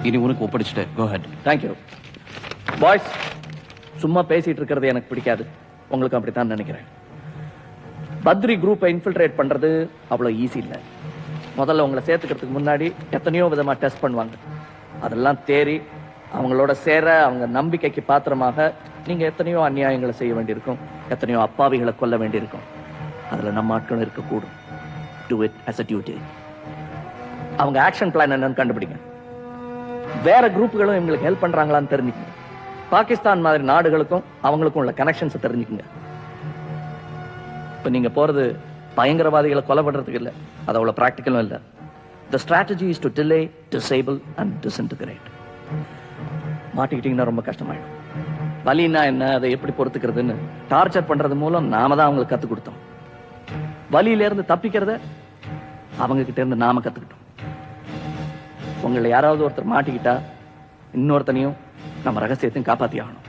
இனி உனக்கு ஒப்படைச்சிட்டு கோ ஹெட். Thank you boys. சும்மா பேசிட்டு இருக்கிறது எனக்கு பிடிக்காது, உங்களுக்கு அப்படித்தான் நினைக்கிறேன். பத்ரி குரூப்பை இன்ஃபில்ட்ரேட் பண்றது அவ்வளவு ஈஸி இல்லை. முதல்ல உங்களை சேர்த்துக்கிறதுக்கு முன்னாடி எத்தனையோ விதமா டெஸ்ட் பண்ணுவாங்க. அதெல்லாம் தேறி அவங்களோட சேர அவங்க நம்பிக்கைக்கு பாத்திரமாக நீங்க எத்தனையோ அநியாயங்களை செய்ய வேண்டியிருக்கும், எத்தனையோ அப்பாவிகளை கொல்ல வேண்டியிருக்கும். அதுல நம்ம ஆட்களும் இருக்கக்கூடும். Do it as a duty. அவங்க ஆக்ஷன் பிளான் என்னன்னு கண்டுபிடிங்க. வேற குரூப்புகளும் இவங்களுக்கு ஹெல்ப் பண்றாங்களான்னு தெரிஞ்சுக்கங்க. பாகிஸ்தான் மாதிரி நாடுகளுக்கும் அவங்களுக்கும் உள்ள கனெக்ஷன்ஸ் தெரிஞ்சுக்கங்க. இப்ப நீங்க போறது பயங்கரவாதிகளை கொலை பண்றதுக்கு இல்ல, அது அவ்வளவு பிராக்டிக்கலும் இல்ல. The strategy is to delay, disable and disintegrate. மாட்டிக்கிட்டீங்கன்னா ரொம்ப கஷ்டமாயிடும். வலினா என்ன, அதை எப்படி பொறுத்துக்கிறதுன்னு டார்ச்சர் பண்றது மூலம் நாம தான் அவங்களுக்கு கத்து கொடுத்தோம். வலியில இருந்து தப்பிக்கிறத அவங்க கிட்ட இருந்து நாம கத்துக்கிட்டோம். உங்களை யாராவது ஒருத்தர் மாட்டிக்கிட்டா இன்னொருத்தனையும் நம்ம ரகசியத்தையும் காப்பாத்தி ஆகணும்.